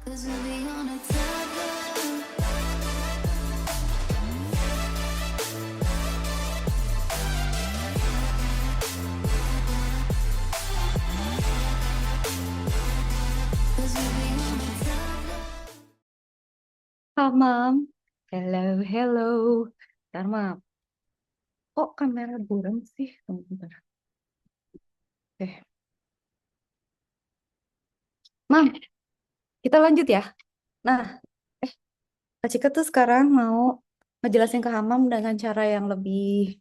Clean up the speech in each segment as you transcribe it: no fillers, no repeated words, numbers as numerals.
Halo, Mam. Hello, hello. Bentar, Mam. Kok kamera buram sih? Tunggu bentar. Oke. Mam, kita lanjut ya. Nah, Kak Cika tuh sekarang mau ngejelasin ke Hamam dengan cara yang lebih...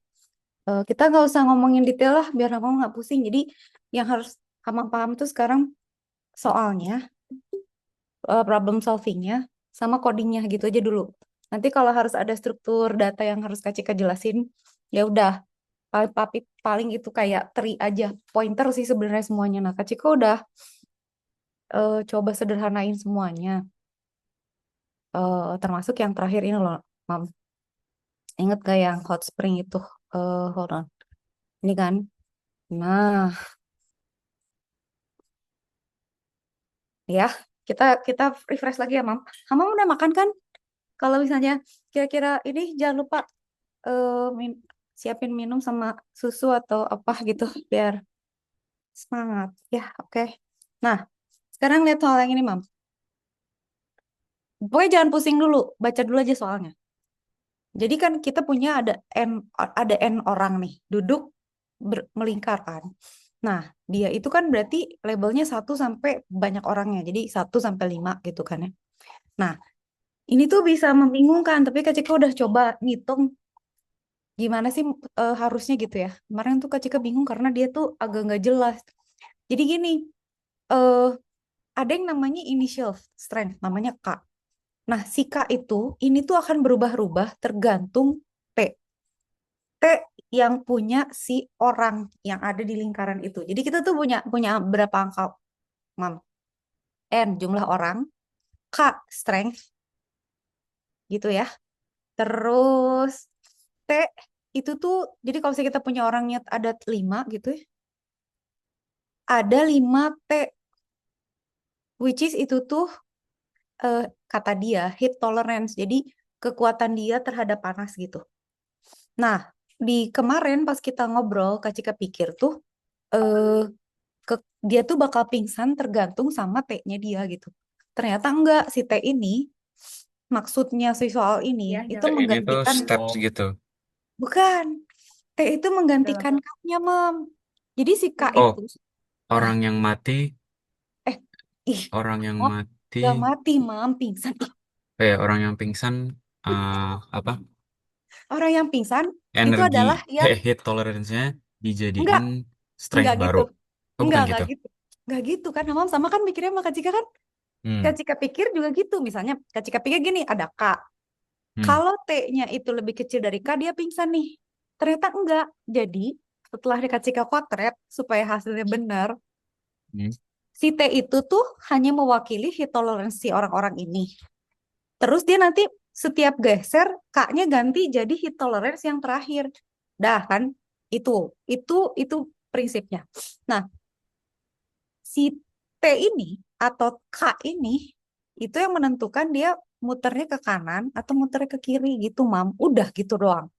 kita nggak usah ngomongin detail lah, biar Hamam nggak pusing. Jadi, yang harus Hamam paham tuh sekarang soalnya, problem solvingnya, sama codingnya gitu aja dulu. Nanti kalau harus ada struktur data yang harus Kak Cika jelasin, ya udah. Paling itu kayak tree aja, pointer sih sebenarnya semuanya. Nah, Kak Cika udah coba sederhanain semuanya. Termasuk yang terakhir ini loh, Mam. Ingat gak yang hot spring itu? Hold on. Ini kan. Nah, ya, kita refresh lagi ya, Mam. Mam udah makan kan? Kalau misalnya kira-kira ini jangan lupa siapin minum sama susu atau apa gitu biar semangat. Ya, oke. Nah, sekarang lihat soal yang ini, Mam. Pokoknya jangan pusing dulu, baca dulu aja soalnya. Jadi kan kita punya ada n orang nih duduk melingkar kan. Nah, dia itu kan berarti labelnya 1 sampai banyak orangnya. Jadi 1 sampai 5 gitu kan ya. Nah, ini tuh bisa membingungkan, tapi Kak Cika udah coba ngitung gimana sih harusnya gitu ya. Kemarin tuh Kak Cika bingung karena dia tuh agak nggak jelas. Jadi gini, eh ada yang namanya initial strength, namanya K. Nah, si K itu, ini tuh akan berubah-ubah tergantung T. T yang punya si orang yang ada di lingkaran itu. Jadi kita tuh punya punya berapa angka, Mam? N jumlah orang, K strength gitu ya. Terus T itu tuh, jadi kalau misalnya kita punya orangnya ada 5 gitu ya, ada 5 T, which is itu tuh kata dia heat tolerance. Jadi kekuatan dia terhadap panas gitu. Nah, di kemarin pas kita ngobrol, Kak Cika pikir tuh eh dia tuh bakal pingsan tergantung sama T-nya dia gitu. Ternyata enggak, si T ini maksudnya si soal ini Ya, itu jangan. Ini tuh menggantikan steps gitu. bukan. T itu menggantikan K-nya, Mam. Jadi si K Oh, itu nah, orang yang mati, eh ih, orang yang oh, mati, gak mati, Mam, pingsan. Ih, orang yang pingsan, eh, apa? orang yang pingsan itu Energi, adalah yang heat tolerance-nya enggak, dijadiin strength enggak baru. gitu. Oh, bukan Enggak gitu. gitu. Enggak gitu kan, Mam, sama kan mikirnya sama Kak Cika kan? Kak Hmm, Cika pikir juga gitu. Misalnya Kak Cika pikir gini, ada K. hmm, Kalau T-nya itu lebih kecil dari K, dia pingsan nih. Ternyata enggak. Jadi, setelah dikasih ke kuadrat, supaya hasilnya benar, hmm, si T itu tuh hanya mewakili heat tolerance si orang-orang ini. Terus dia nanti setiap geser, K-nya ganti jadi heat tolerance yang terakhir. Dah kan? Itu prinsipnya. Nah, si T ini atau K ini, itu yang menentukan dia muternya ke kanan atau muternya ke kiri gitu, Mam. Udah gitu doang.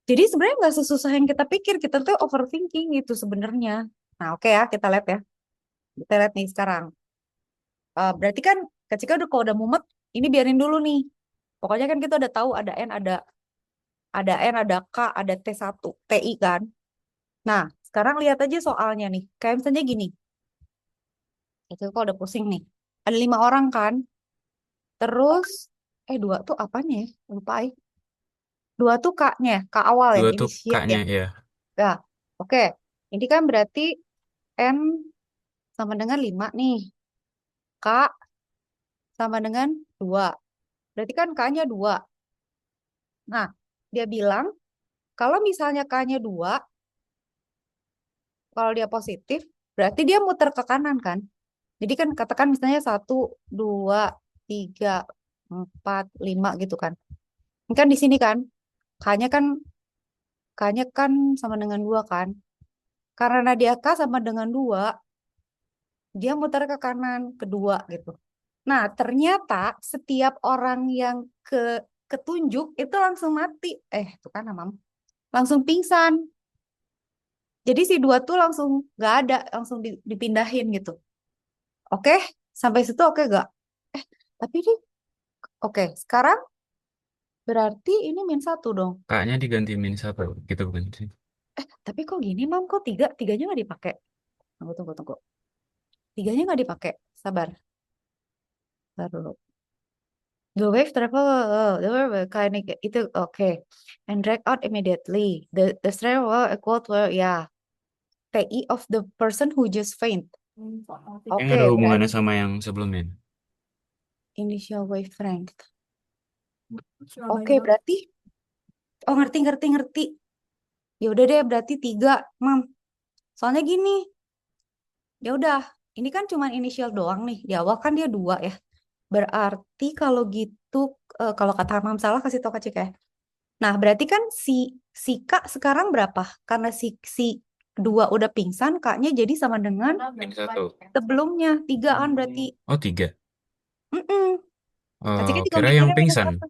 Jadi sebenarnya nggak sesusah yang kita pikir, kita tuh overthinking gitu sebenarnya. Nah, oke ya, kita lihat ya. Kita lihat nih sekarang. Berarti kan ketika udah kalau udah mumet, ini biarin dulu nih. Pokoknya kan kita udah tahu ada N, ada K, ada T1, TI kan. Nah, sekarang lihat aja soalnya nih. Kayak misalnya gini. Itu kalau udah pusing nih. Ada 5 orang kan. Terus, dua tuh apanya ya? Lupa ya. Dua tuh K-nya, K awal ya, dua tuh initiate ya. kaknya ya. Nah, oke. Ini kan berarti N sama dengan 5 nih. K sama dengan 2. Berarti kan K-nya 2. Nah, dia bilang kalau misalnya K-nya 2, kalau dia positif, berarti dia muter ke kanan kan? Jadi kan katakan misalnya 1, 2, 3, 4, 5 gitu kan. Ini kan di sini kan, K-nya kan, K-nya kan sama dengan 2 kan. Karena dia K sama dengan 2, dia muter ke kanan kedua gitu. Nah, ternyata setiap orang yang ketunjuk itu langsung mati. Itu kan Mam. Langsung pingsan. Jadi si dua tuh langsung nggak ada, langsung dipindahin gitu. Oke, sampai situ oke gak? Tapi ini oke. Sekarang berarti ini -1 dong. Kaknya diganti -1 gitu bukan sih? Tapi kok gini, Mam? Kok tiganya nggak dipakai? Tunggu, tunggu, tunggu. Tiganya nggak dipakai. Sabar. Sabar dulu. The wave travel, the wave kinetic itu oke. And drag out immediately. The strength will equal to ya. TI of the person who just faint. Yang Oke, ada hubungannya berarti sama yang sebelumnya. initial wave length. Oke, berarti ngerti, ngerti, ngerti. Ya udah deh, berarti 3, Mam. Soalnya gini, ya udah, ini kan cuma inisial doang nih. Di awal kan dia 2 ya. Berarti kalau gitu, kalau kata Mam salah kasih tau Kak Cika ya. Nah, berarti kan si Kak sekarang berapa? Karena si 2 udah pingsan, Kaknya jadi sama dengan -1. sebelumnya 3-an berarti. Oh, 3. Mm-mm. Kak Cika Oh, juga kira yang mikirnya udah pingsan. berapa?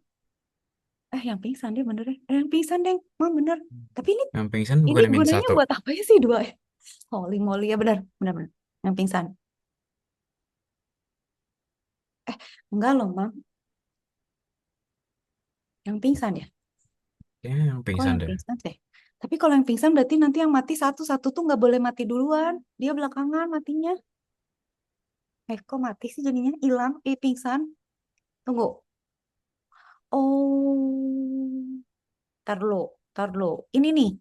Yang pingsan deh bener ya. Yang pingsan deh, Mam bener. Tapi Yang pingsan ini bukan gunanya -1. buat apa ya sih 2 ya? Holy moly ya benar, benar, benar. Yang pingsan. Enggak loh, Mam. Yang pingsan ya? Kayaknya yang Kok pingsan yang deh. pingsan deh? Tapi kalau yang pingsan berarti nanti yang mati satu tuh nggak boleh mati duluan. Dia belakangan matinya. Kok mati sih jadinya? Hilang, pingsan. Tunggu. Oh, tar lo. Ini nih.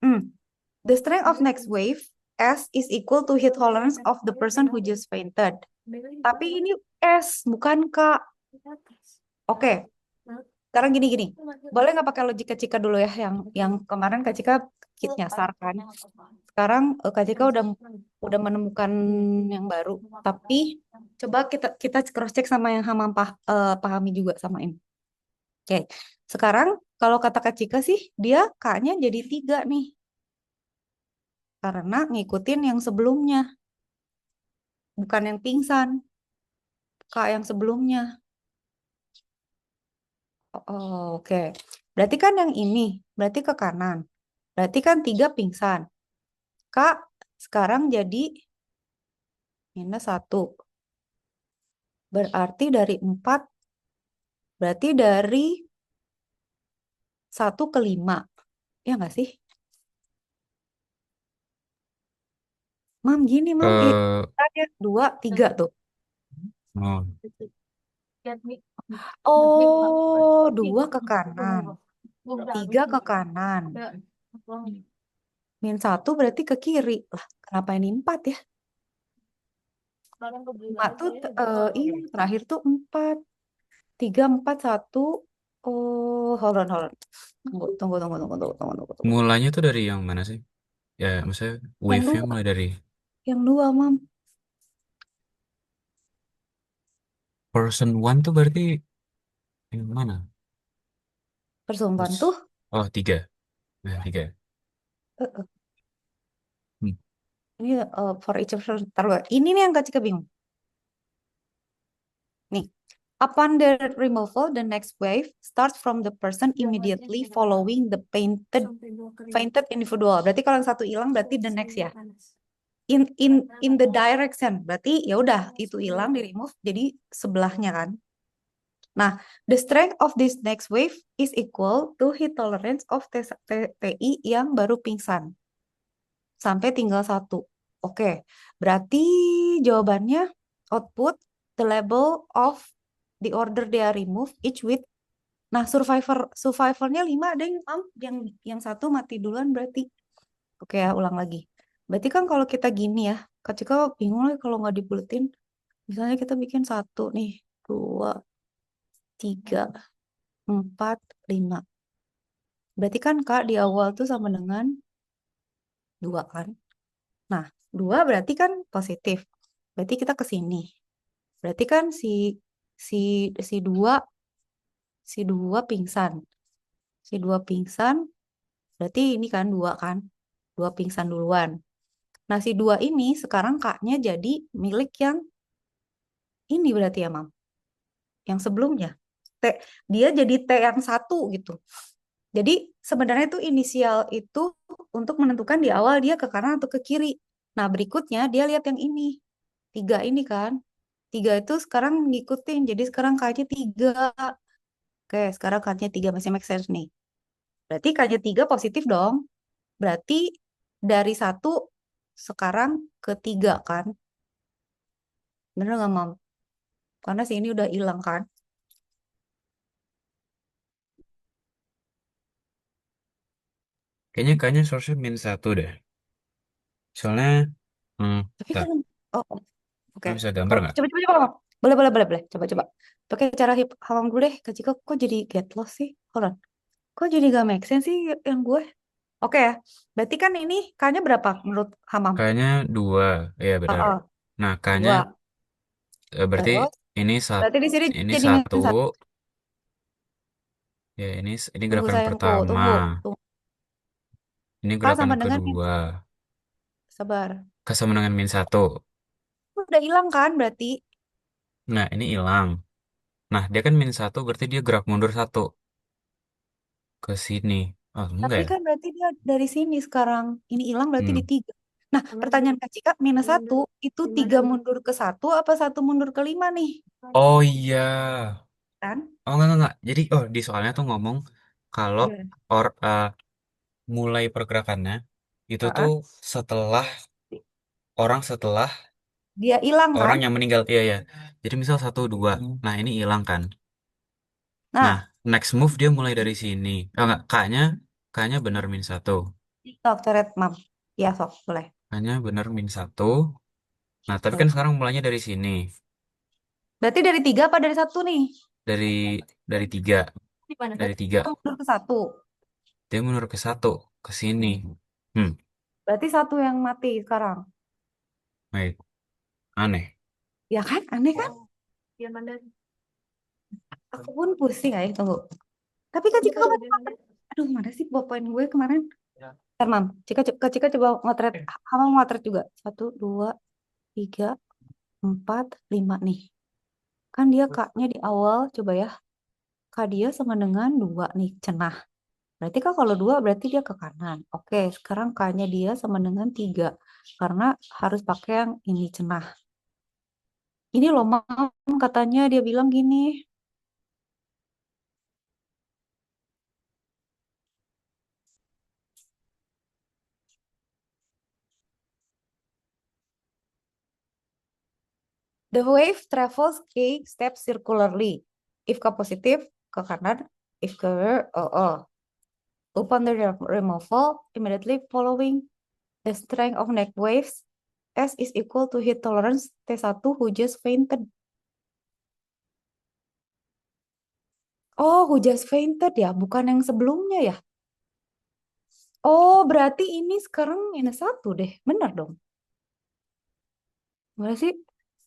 Hmm. The strength of next wave S is equal to heat tolerance of the person who just fainted. Tapi ini S, bukan K. Oke, sekarang gini-gini. Boleh nggak pakai logika Cika dulu ya, yang kemarin Kak Cika nyasar kan. Sekarang Kak Cika udah menemukan yang baru. Tapi coba kita cross check sama yang Hamam pahami juga samain. Oke, sekarang kalau kata Kak Cika sih dia K-nya jadi 3 nih. Karena ngikutin yang sebelumnya, bukan yang pingsan. K yang sebelumnya. Oke. Berarti kan yang ini, berarti ke kanan. Berarti kan 3 pingsan. Kak, sekarang jadi -1. Berarti dari 4, berarti dari 1 ke 5. Ya nggak sih? Mam, gini, Mam. Eh, Tanya 2, 3 tuh. oh, Oh, 2 ke kanan. 3 ke kanan. -1 berarti ke kiri. Lah, kenapa ini 4 ya? 5 tuh, iya, terakhir tuh 4. 3, 4, 1. Oh, hold on, hold on. Tunggu. mulanya tuh dari yang mana sih? Ya, maksudnya Yang wave-nya dua, mulai dari yang dua, Mam. person one tuh berarti yang mana? Persumpaan tuh, Terus, oh, 3. Nah, 3. eh, eh, Hmm. ini for each person. Taruh. Ini nih yang Kak Cika bingung. Nih, upon the removal, the next wave starts from the person immediately following the fainted individual. Berarti kalau yang satu hilang, berarti the next ya. In the direction, berarti ya udah itu hilang di remove, jadi sebelahnya kan. Nah, the strength of this next wave is equal to heat tolerance of TI yang baru pingsan. Sampai tinggal 1. Oke, berarti jawabannya output the level of the order they are removed each with. Nah, survivornya 5 ada yang 1 mati duluan berarti. Oke ya, ulang lagi. Berarti kan kalau kita gini ya, ketika bingung lagi kalau nggak dibuletin. Misalnya kita bikin 1 nih, 2, 3, 4, 5. Berarti kan Kak di awal tuh sama dengan 2 kan. Nah, 2 berarti kan positif. Berarti kita ke sini. Berarti kan si si 2 pingsan. Si 2 pingsan berarti ini kan 2 kan. 2 pingsan duluan. Nah, si 2 ini sekarang K-nya jadi milik yang ini berarti ya, Mam. Yang sebelumnya. T, dia jadi T yang satu gitu. Jadi sebenarnya tuh inisial itu untuk menentukan di awal dia ke kanan atau ke kiri. Nah, berikutnya dia lihat yang ini. 3 ini kan. 3 itu sekarang ngikutin. Jadi sekarang K-nya 3. Oke, sekarang K-nya 3 masih make sense nih. Berarti K-nya 3 positif dong. Berarti dari satu sekarang ke 3 kan. Bener nggak, Mam? Karena si ini udah hilang kan. Kayaknya source-nya -1 deh. Soalnya, Tapi tak, kalau oh, oh, oke. bisa gambar Kalau nggak? coba Mam. Boleh boleh boleh boleh. Coba. Pakai cara hip hawam dulu deh. Kak Cika kok jadi get lost sih? Hold on. Kok jadi gak make sense sih yang gue? Oke ya. Berarti kan ini K-nya berapa menurut Hamam? Kayaknya 2, ya benar. Heeh, Nah, K-nya 2. berarti Terus ini satu, berarti di sini ini jadi satu, min satu. ya ini Tunggu gerakan sayangku. pertama, Tunggu. Tunggu. ini K gerakan sama dengan min. kedua, Sabar. sama dengan -1. Udah hilang kan berarti? Nah, ini hilang. Nah, dia kan -1, berarti dia gerak mundur 1 ke sini. Oh, enggak Tapi ya? kan berarti dia dari sini sekarang. Ini hilang berarti di Hmm. 3. Nah, pertanyaan Kak Cika, minus 1 itu 3 mundur ke 1 apa 1 mundur ke 5 nih? Oh iya. Kan? Oh enggak. Jadi, di soalnya tuh ngomong kalau Gimana? or, mulai pergerakannya itu tuh Heeh. setelah setelah Dia hilang orang kan? yang meninggal. Iya ya. Jadi misal 1, 2. Nah, ini hilang kan. Nah, Nah, next move dia mulai dari sini. Oh enggak, K-nya benar -1. sok coret, Mam. Ya, sok, boleh. K-nya benar -1. Nah, tapi kan Boleh. sekarang mulainya dari sini. Berarti dari 3 apa dari satu nih? Dari dari 3. Dari Berarti 3. dia mundur ke 1. Dia mundur ke 1 ke sini. Hmm, Berarti satu yang mati sekarang. baik. Aneh. Ya kan? Aneh kan? Aku pun pusing ya, tunggu. Tapi kan Cika kamu aduh, mana sih bawa poin gue kemarin? Ntar, Mam. Cika coba ngotret. Kamu ngotret juga. 1, 2, 3, 4, 5 nih. Kan dia K-nya di awal. Coba ya. K dia sama dengan 2 nih. Cenah. Berarti kan kalau 2 berarti dia ke kanan. Oke, sekarang K-nya dia sama dengan 3. Karena harus pakai yang ini cenah. Ini loh, Mam. Katanya dia bilang gini. The wave travels K steps circularly. If K positif, ke kanan. If ke upon the removal, immediately following the strength of neck waves, S is equal to heat tolerance T1 who just fainted. Oh, who just fainted ya, bukan yang sebelumnya ya. Oh, berarti ini sekarang -1 deh. Benar dong. Gimana sih?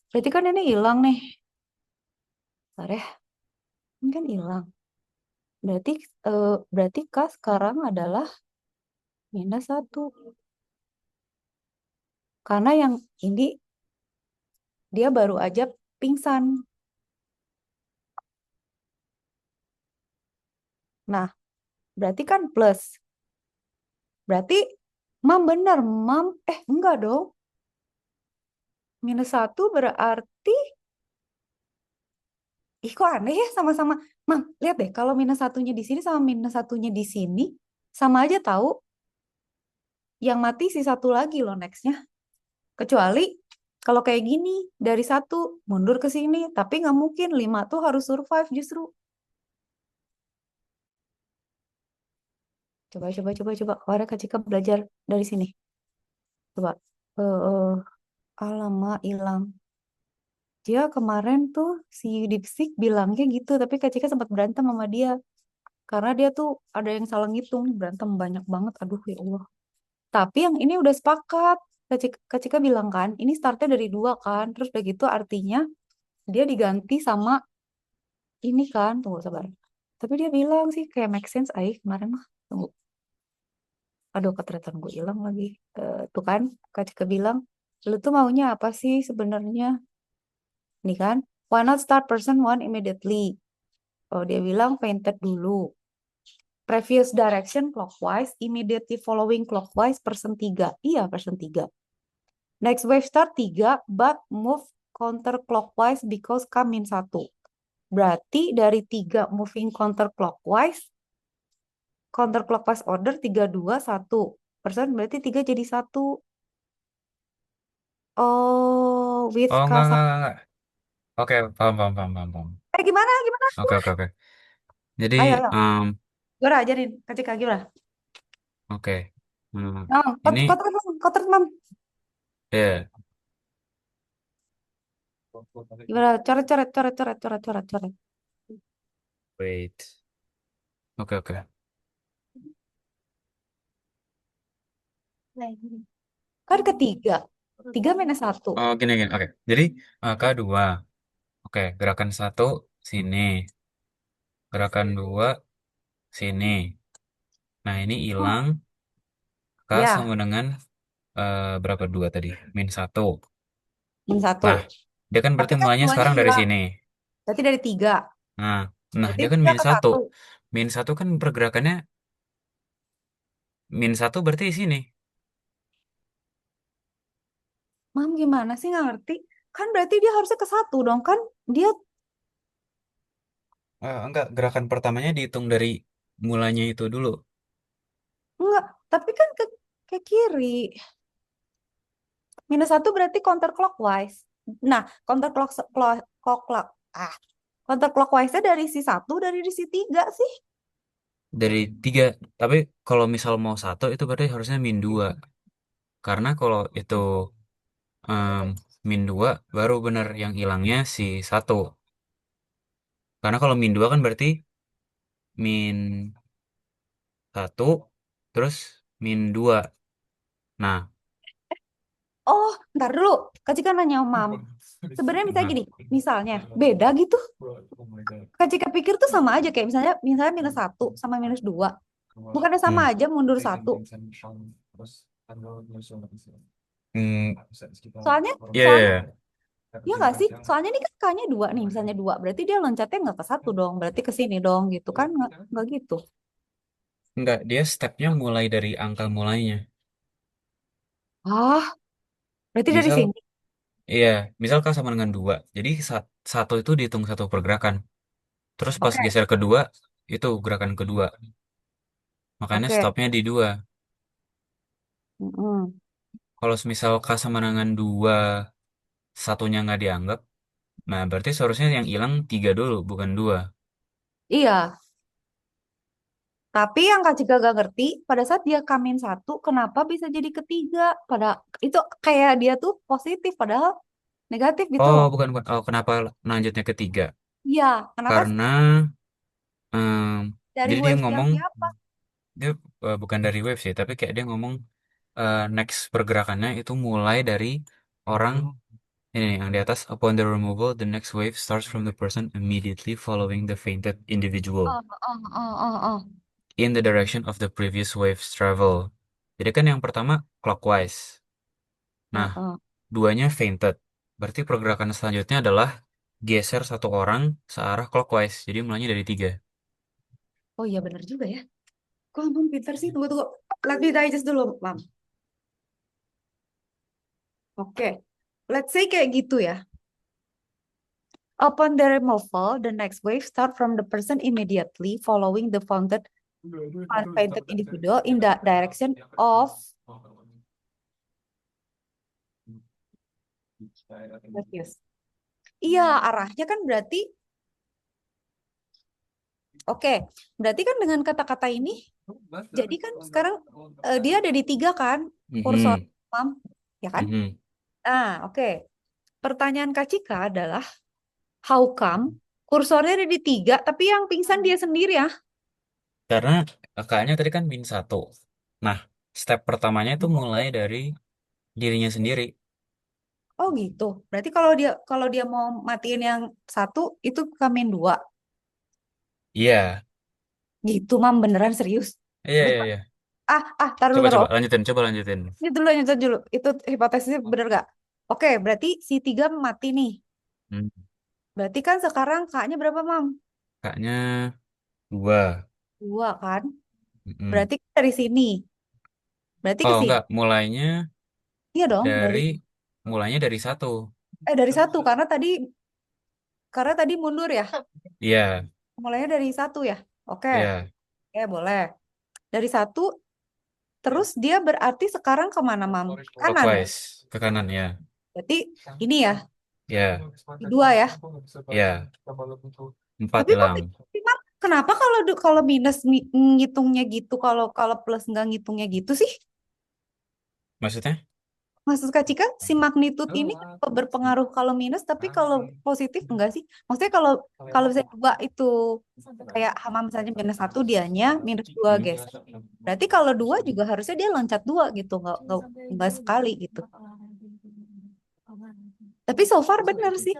Berarti kan ini hilang nih. Bentar ya, ini kan hilang. Berarti berarti K sekarang adalah -1. Karena yang ini dia baru aja pingsan. Nah, berarti kan plus. Berarti Mam benar, Mam. Enggak dong. -1 berarti, ih kok aneh ya sama-sama. Mam, lihat deh kalau -1-nya di sini sama -1-nya di sini, sama aja tahu. Yang mati si satu lagi loh nextnya. Kecuali kalau kayak gini, dari satu mundur ke sini. Tapi nggak mungkin, 5 tuh harus survive justru. Coba. Kemarin Kak Cika belajar dari sini. Coba. Alamak, hilang. Dia kemarin tuh si Dipsik bilangnya gitu, tapi Kak Cika sempat berantem sama dia. Karena dia tuh ada yang salah ngitung, berantem banyak banget. Aduh ya Allah. Tapi yang ini udah sepakat. Kak Cika bilang kan, ini startnya dari 2 kan. Terus udah gitu artinya dia diganti sama ini kan. Tunggu sabar. Tapi dia bilang sih kayak make sense kemarin mah. Tunggu. Aduh, keteratan gue hilang lagi. Tuh kan, Kak Cika bilang, lu tuh maunya apa sih sebenarnya? Nih kan, why not start person one immediately? Oh, dia bilang painted dulu. Previous direction clockwise, immediately following clockwise, person 3. Iya, person 3. Next wave start 3, but move counterclockwise because come in 1. Berarti dari 3 moving counterclockwise order 3, 2, 1. Person berarti 3 jadi 1. Oh, with Oh, Kasa. enggak. Oke, paham, paham, paham, paham, paham. Gimana? Gimana? Oke, oke, oke. Jadi, Ayo, ayo. Gimana ajarin. Kak Cika, gimana? oke. Hmm, Nah, ini, kotor, mam. ya, Gimana? Coret, coret, coret, coret, coret, coret, coret. wait. Oke, oke. Kan ketiga. 3 minus 1. Oh, gini, gini. Oke. Jadi, K2. Oke, gerakan satu sini. Gerakan dua sini. Nah, ini hilang. K sama Ya, dengan berapa dua tadi? Min satu. minus 1. Nah, dia kan Tapi berarti kan mulainya duanya sekarang dari hilang. sini. Berarti dari 3. Nah, nah Berarti dia kan 3 min ke satu. 1. Min satu kan pergerakannya min satu berarti di sini. Mam, gimana sih? Nggak ngerti. Kan berarti dia harusnya ke 1 dong. Kan dia Enggak, gerakan pertamanya dihitung dari mulanya itu dulu. enggak. Tapi kan ke kiri. Minus 1 berarti counterclockwise. Nah, ah, counterclockwise-nya dari si 1, dari si 3 sih. Dari tiga. Tapi kalau misal mau satu itu berarti harusnya min dua. Karena kalau itu em, min dua baru bener yang hilangnya si satu. Karena kalau min dua kan berarti min satu terus min dua. Nah, Oh, ntar dulu. Kak Cika nanya Mam. Sebenarnya misalnya nah, gini, misalnya beda gitu. Kak Cika pikir tuh sama aja kayak misalnya minus 1 sama minus 2. Bukannya sama hmm, aja mundur 1. hmm, Soalnya, iya, iya, soalnya, iya. ya nggak sih? Soalnya ini kan K-nya 2 nih, misalnya 2. Berarti dia loncatnya nggak ke 1 dong. Berarti ke sini dong gitu kan? Nggak gitu. Enggak, dia stepnya mulai dari angka mulainya. Ah, berarti dari Misal, sini. iya, misal K sama dengan dua. Jadi satu itu dihitung satu pergerakan. Terus pas Oke, geser kedua, itu gerakan kedua. Makanya oke. stopnya di dua. Mm-mm. Kalau misal K sama dengan dua, satunya nggak dianggap, nah berarti seharusnya yang hilang tiga dulu, bukan dua. Iya, tapi yang Kak Cika gak ngerti, pada saat dia kamin 1, kenapa bisa jadi ketiga? Pada itu kayak dia tuh positif, padahal negatif gitu Oh, loh. bukan, bukan. Oh, kenapa lanjutnya ketiga? Iya, kenapa Karena em, dari jadi dia wave yang ngomong, siapa? dia bukan dari wave sih, tapi kayak dia ngomong next pergerakannya itu mulai dari orang ini nih, yang di atas. Upon the removal, the next wave starts from the person immediately following the fainted individual Oh, oh, oh, oh, oh. in the direction of the previous wave's travel. Jadi kan yang pertama clockwise. Nah, Heeh. duanya fainted. Berarti pergerakan selanjutnya adalah geser satu orang searah clockwise. Jadi mulainya dari tiga. Oh iya bener juga ya. Kok Mam pinter sih? Tunggu, tunggu. Let me digest dulu, Mam. Oke. Let's say kayak gitu ya. Upon the removal, the next wave start from the person immediately following the fainted individual in the direction of previous. Iya, arahnya kan berarti oke. Berarti kan dengan kata-kata ini, jadi kan sekarang dia ada di 3 kan, kursor, Mhm, Mam, ya kan? mhm. Ah, oke. Pertanyaan Kak Cika adalah, how come kursornya ada di 3, tapi yang pingsan dia sendiri ya? Karena kakaknya tadi kan min satu. Nah, step pertamanya itu mulai dari dirinya sendiri. Oh gitu. Berarti kalau dia mau matiin yang 1, itu Kamin 2. Iya, Gitu, Mam, beneran serius. iya, Lupa. iya, iya. Taruh Coba dulu. coba Oke, lanjutin, coba lanjutin. lanjut dulu. Itu hipotesisnya bener gak? Oke, berarti si tiga mati nih. Hmm. Berarti kan sekarang kaknya berapa, Mam? Kaknya dua. Dua kan? Mm-mm. Berarti dari sini. Berarti ke Oh sini. enggak, Iya dong, dari mulainya dari satu. dari satu karena tadi mundur ya. Iya, Mulainya dari satu ya. Oke, iya, boleh. Dari satu, terus dia berarti sekarang kemana, Mam? Kanan ya. clockwise ke kanan ya. Berarti ini ya, Ya, dua ya. ya, empat Tapi kok hilang. Mam, kenapa kalau kalau minus ngitungnya gitu, kalau kalau plus nggak ngitungnya gitu sih? Maksudnya? Maksud Kak Cika, si magnitude ini kan berpengaruh kalau minus, tapi kalau positif enggak sih? Maksudnya kalau kalau misalnya dua itu kayak Hama misalnya minus satu, dianya minus dua guys. Berarti kalau dua juga harusnya dia loncat dua gitu, nggak sekali gitu. Tapi so far benar sih.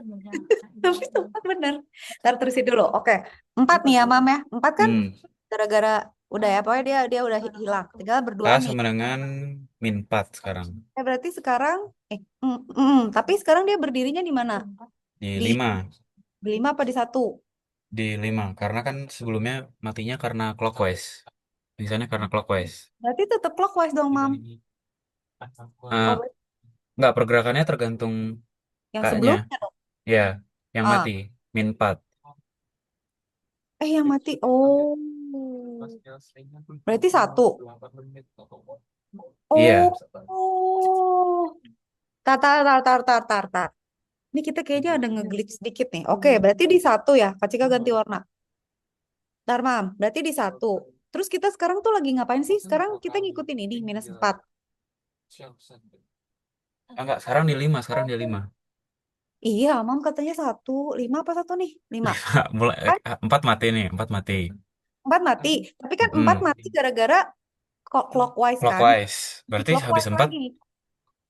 Tapi so far benar. Ntar terusin dulu. Oke, empat nih ya Mam ya. Empat kan Hmm. gara-gara udah ya, pokoknya dia udah hilang. Tinggal berdua K nih. sama dengan min 4 sekarang. Berarti sekarang, tapi sekarang dia berdirinya di mana? Di Di 5. Di lima apa di satu? Di 5. Karena kan sebelumnya matinya karena clockwise. Misalnya karena clockwise. Berarti tetap clockwise dong, Mam. Eh, Oh, enggak, pergerakannya tergantung yang K-nya. sebelumnya dong. Ya, yang Ah, mati. Min 4. yang mati. Oh, berarti satu. Iya. Oh, tar. Ini kita kayaknya ada nge-glitch sedikit nih. Oke, berarti di satu ya. Kak Cika ganti warna. Ntar, Mam. Berarti di satu. Terus kita sekarang tuh lagi ngapain sih? Sekarang kita ngikutin ini, minus 4. Ah, enggak, sekarang di 5. Sekarang di 5. Iya, Mam katanya satu. Lima apa satu nih? Lima. 5. Mulai, Kan 4 mati nih. 4 mati. empat mati. Tapi kan empat Mm. mati gara-gara kok clockwise kan? Clockwise. Di Berarti habis clockwise 4 lagi.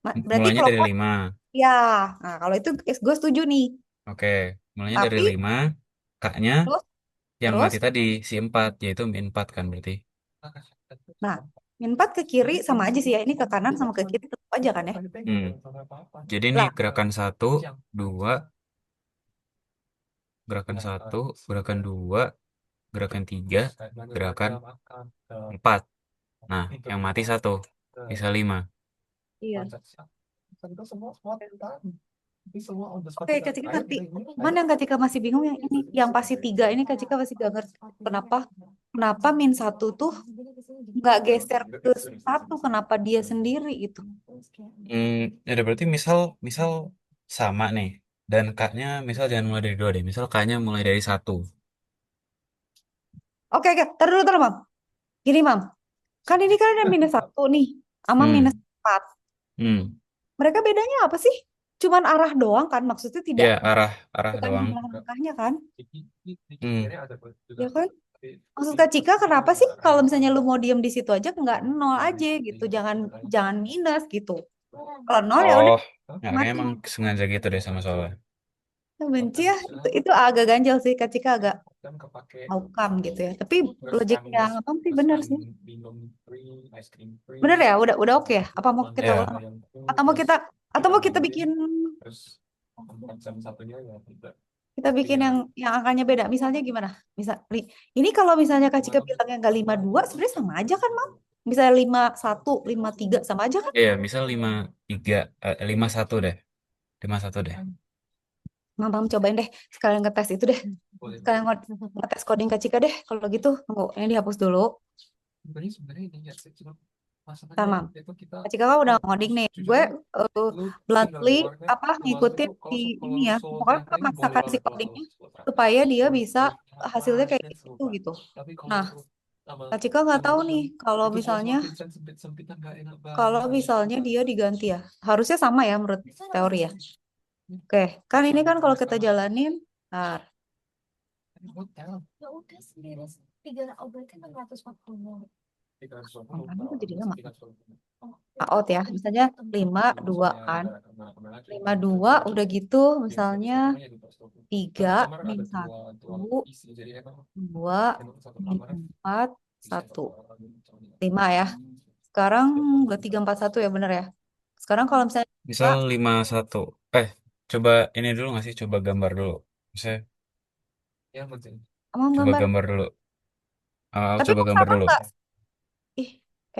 Berarti mulainya dari clockwise 5. ya. Nah, kalau itu gue setuju nih. Oke, mulainya dari Tapi 5. Kaknya terus yang terus mati tadi si 4, yaitu min 4 kan berarti. nah, min 4 ke kiri sama aja sih ya. Ini ke kanan sama ke kiri tetap aja kan ya. Hmm. Jadi ini Lah, gerakan satu, dua, gerakan satu, gerakan dua, gerakan tiga, gerakan 4. Nah, yang mati satu, bisa 5. iya. Oke, Kak Cika ngerti. Cuman yang Kak Cika masih bingung yang ini, yang pasti tiga ini Kak Cika masih gak ngerti. Kenapa? Kenapa min satu tuh nggak geser ke satu? Kenapa dia sendiri itu? Ya udah, berarti misal misal sama nih. Dan kaknya misal jangan mulai dari 2 deh. Misal kaknya mulai dari satu. Oke, taruh Mam. Gini, Mam. Kan ini kan ada minus satu nih, sama minus Hmm. 4. Hmm. Mereka bedanya apa sih? Cuman arah doang kan? Maksudnya tidak Ya, arah arah bukan doang. jumlah langkahnya kan? Hmm. Ya kan? Maksud Kak Cika kenapa sih kalau misalnya lu mau diem di situ aja nggak nol aja gitu, jangan jangan minus gitu. Kalau nol ya udah Oh, ya, kayaknya mati. emang sengaja gitu deh sama soalnya. Benci ya, itu agak ganjel sih Kak Cika agak how come gitu ya. Tapi logiknya apa sih benar sih. Bener ya, udah oke ya. Apa mau kita Ya, ulang? Atau mau kita atau mau kita bikin yang angkanya beda. Misalnya gimana? Ini kalau misalnya Kak Cika bilangnya nggak 52, sebenarnya sama aja kan, Mam? Misalnya 51, 53 sama aja kan? ya, misal 53, 51 deh. 51 deh. Mam cobain deh, sekalian ngetes itu deh. Sekalian ngetes coding Kak Cika deh. Kalau gitu, tunggu, ini dihapus dulu. Ntar, Mam. Kak Cika kan udah ngoding nih. Gue bluntly ngikutin di ini ya. Pokoknya memaksakan si codingnya supaya dia bisa hasilnya kayak gitu gitu. Nah, Kak Cika nggak tahu nih kalau misalnya dia diganti ya. Harusnya sama ya menurut teori ya. Oke, kan ini kan kalau kita jalanin, ntar, itu jadi lama. Out ya, misalnya 52 kan. 52 udah gitu, misalnya 3 min 1, 2 min 4. Satu. 5 ya. Sekarang 2341 ya bener ya. Sekarang kalau misalnya Misal Kak, 51. Coba ini dulu nggak sih? Coba gambar dulu. Misalnya, mau coba gambar. gambar dulu. Aku Tapi coba kok gambar sama dulu. nggak? Ih,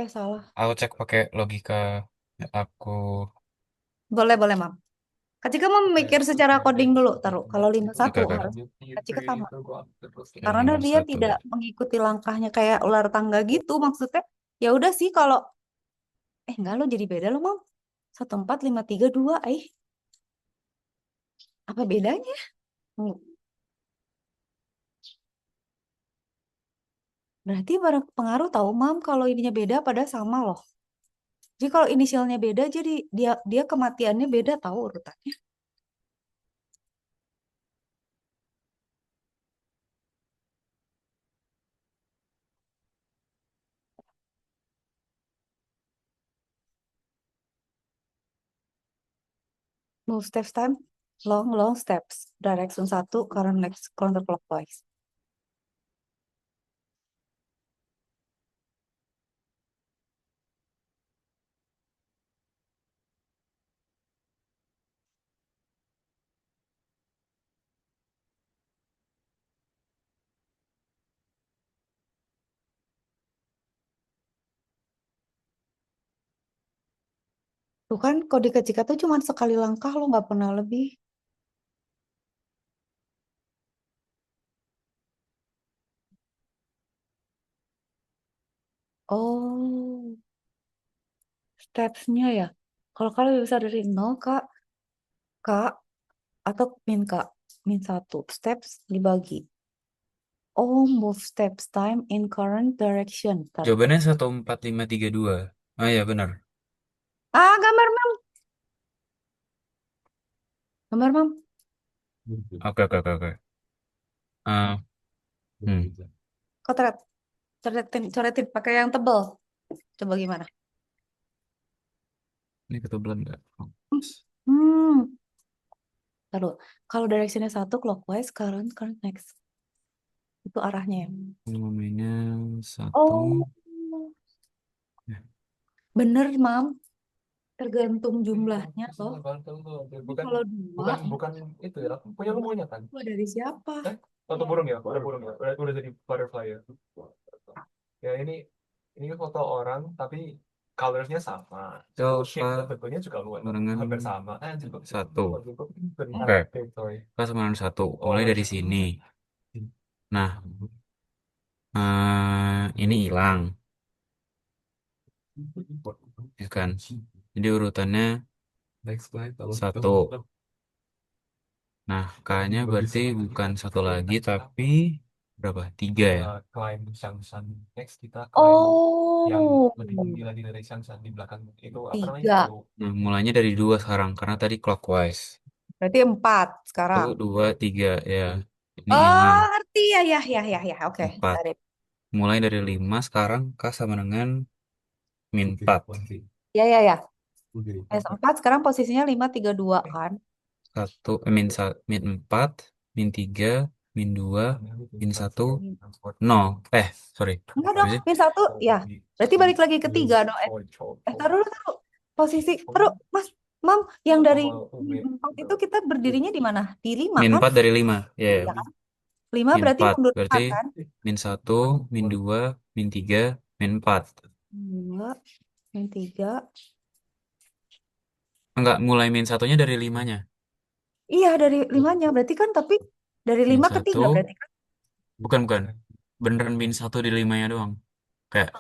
salah. Aku cek pakai logika aku. Boleh, boleh, Mam. Kak Cika mau mikir secara coding dulu, taruh. Kalau lima Oke, satu oke. harus Kak Cika sama. Oke, Karena dia 51. tidak mengikuti langkahnya kayak ular tangga gitu. Maksudnya, ya udah sih kalau enggak lo jadi beda lo, Mam. 1452 apa bedanya? Hmm, Berarti berpengaruh tahu, Mam, kalau ininya beda pada sama loh. Jadi kalau inisialnya beda, jadi dia dia kematiannya beda tahu urutannya. Move steps time, long steps. Direction satu, current next counterclockwise. Tuh kan kode kecika tuh cuma sekali langkah lo nggak pernah lebih. Oh, stepsnya ya. Kalau kalau bisa dari nol kak, kak atau min kak, min satu steps dibagi. Oh, move steps time in current direction. Taruh. Jawabannya 14532. Ah ya benar. Gambar mam, gambar mam. Oke, oke, oke, oke. Ah, Kau coretin, coretin pakai yang tebel. Coba gimana? ini ketebelan nggak? Hmm, taruh. Kalau directionnya satu clockwise, current next. Itu arahnya ya. Volumennya satu. Oh, Ya. bener mam. Tergantung jumlahnya toh. Jadi Bukan, kalau dua, bukan itu ya. Punya lu maunya kan? dua dari siapa? Foto burung ya, foto burung ya. Udah jadi butterfly ya. Ya ini foto orang tapi colorsnya sama. Shape Coba bentuknya juga luar barengan hampir sama. Juga satu. juga Oke, sorry. kelas kemarin satu. Mulai dari sini. Nah, ini hilang, ya kan? Jadi urutannya Next slide. satu. Nah, K-nya berarti bukan satu lagi, tapi berapa? Tiga ya? Climb Shangshan. Next kita climb yang Oh, lebih tinggi lagi dari Shangshan di belakang itu apa namanya? tiga. Nah, mulainya dari dua sekarang, karena tadi clockwise. Berarti empat Satu, sekarang. dua, tiga, ya. Ini Oh, hilang. ngerti ya, ya, ya, ya, ya. Oke, Empat. dari. Mulai dari lima, sekarang K sama dengan min empat. Ya, ya, ya. Empat sekarang posisinya 532 kan? Satu, min empat, min tiga, min dua, min satu, nol. Sorry. Enggak Apa dong, sih? min satu, ya. Berarti balik lagi ke tiga dong. Taruh dulu, taruh. Posisi, taruh, Mas, Mam, yang dari min empat itu kita berdirinya di mana? Di lima Min kan? empat dari lima. Ya, ya. Ya kan? Lima Min berarti empat. mundur Berarti empat kan? min satu, min dua, min tiga, min empat. Dua, min tiga. Enggak, mulai min satunya dari limanya. Iya dari limanya, berarti kan tapi dari Min 5 ke satu, 3 berarti kan? bukan, bukan. Beneran min satu di limanya doang. Kayak